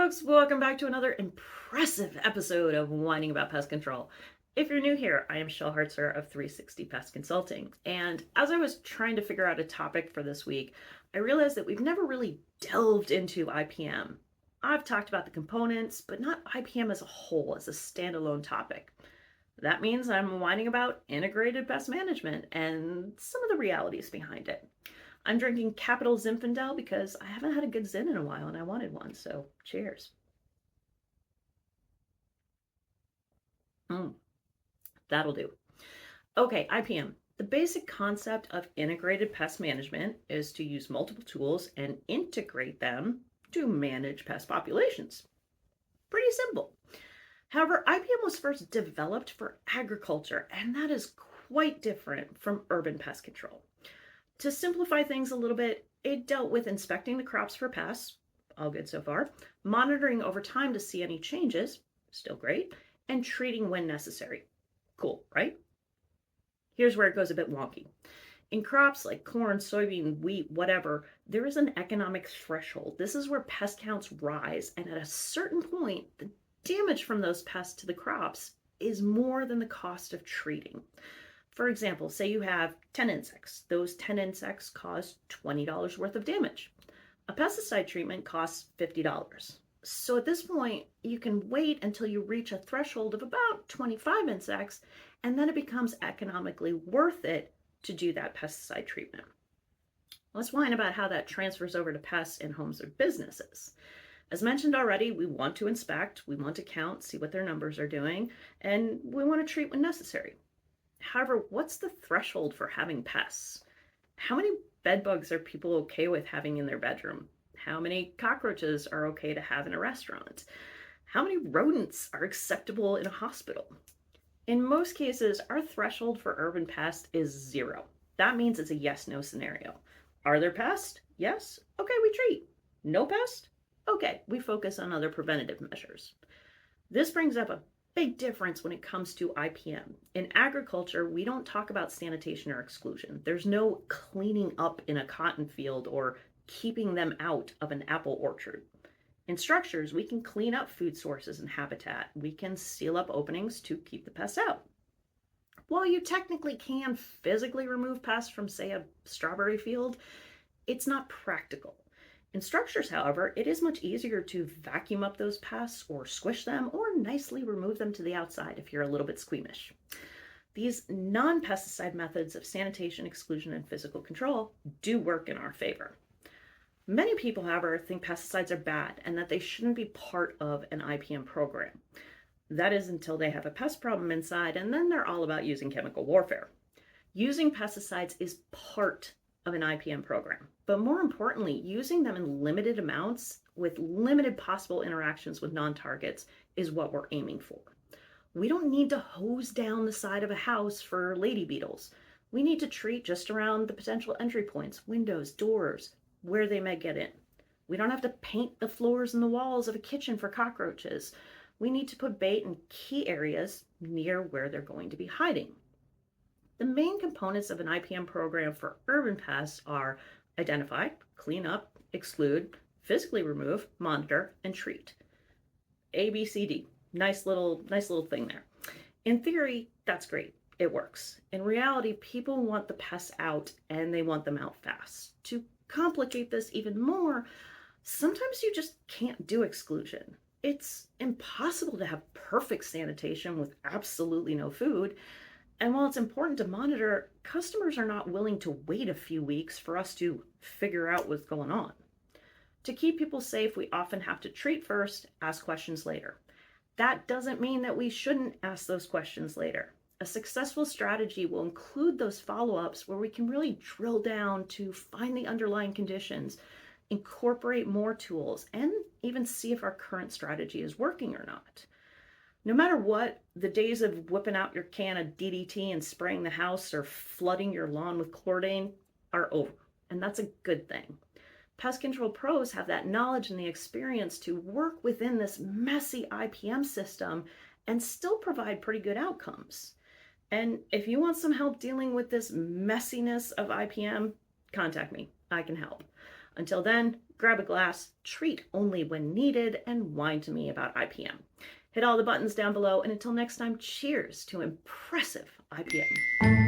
folks, welcome back to another impressive episode of Whining About Pest Control. If you're new here, I am Shelby Hartzer of 360 Pest Consulting, and as I was trying to figure out a topic for this week, I realized that we've never really delved into IPM. I've talked about the components, but not IPM as a whole, as a standalone topic. That means I'm whining about integrated pest management and some of the realities behind it. I'm drinking Capital Zinfandel because I haven't had a good Zin in a while and I wanted one, so cheers. That'll do. Okay, IPM. The basic concept of integrated pest management is to use multiple tools and integrate them to manage pest populations. Pretty simple. However, IPM was first developed for agriculture, and that is quite different from urban pest control. To simplify things a little bit, it dealt with inspecting the crops for pests, all good so far, monitoring over time to see any changes, still great, and treating when necessary. Cool, right? Here's where it goes a bit wonky. In crops like corn, soybean, wheat, whatever, there is an economic threshold. This is where pest counts rise, and at a certain point, the damage from those pests to the crops is more than the cost of treating. For example, say you have 10 insects. Those 10 insects cause $20 worth of damage. A pesticide treatment costs $50. So at this point, you can wait until you reach a threshold of about 25 insects, and then it becomes economically worth it to do that pesticide treatment. Let's whine about how that transfers over to pests in homes or businesses. As mentioned already, we want to inspect, we want to count, see what their numbers are doing, and we want to treat when necessary. However, what's the threshold for having pests? How many bed bugs are people okay with having in their bedroom? How many cockroaches are okay to have in a restaurant? How many rodents are acceptable in a hospital? In most cases, our threshold for urban pest is 0. That means it's a yes-no scenario. Are there pests? Yes. Okay, we treat. No pest? Okay, we focus on other preventative measures. This brings up a big difference when it comes to IPM. In agriculture, we don't talk about sanitation or exclusion. There's no cleaning up in a cotton field or keeping them out of an apple orchard. In structures, we can clean up food sources and habitat. We can seal up openings to keep the pests out. While you technically can physically remove pests from, say, a strawberry field, it's not practical. In structures, however, it is much easier to vacuum up those pests or squish them or nicely remove them to the outside if you're a little bit squeamish. These non-pesticide methods of sanitation, exclusion, and physical control do work in our favor. Many people, however, think pesticides are bad and that they shouldn't be part of an IPM program. That is until they have a pest problem inside, and then they're all about using chemical warfare. Using pesticides is part of an IPM program, but more importantly, using them in limited amounts with limited possible interactions with non-targets is what we're aiming for. We don't need to hose down the side of a house for lady beetles. We need to treat just around the potential entry points, windows, doors, where they may get in. We don't have to paint the floors and the walls of a kitchen for cockroaches. We need to put bait in key areas near where they're going to be hiding. The main components of an IPM program for urban pests are identify, clean up, exclude, physically remove, monitor, and treat. A, B, C, D. Nice little thing there. In theory, that's great. It works. In reality, people want the pests out and they want them out fast. To complicate this even more, sometimes you just can't do exclusion. It's impossible to have perfect sanitation with absolutely no food. And while it's important to monitor, customers are not willing to wait a few weeks for us to figure out what's going on. To keep people safe, we often have to treat first, ask questions later. That doesn't mean that we shouldn't ask those questions later. A successful strategy will include those follow-ups where we can really drill down to find the underlying conditions, incorporate more tools, and even see if our current strategy is working or not. No matter what, the days of whipping out your can of DDT and spraying the house or flooding your lawn with chlordane are over, and that's a good thing. Pest control pros have that knowledge and the experience to work within this messy IPM system and still provide pretty good outcomes. And if you want some help dealing with this messiness of IPM, contact me. I can help. Until then, grab a glass, treat only when needed, and whine to me about IPM. Hit all the buttons down below, and until next time, cheers to impressive IPM.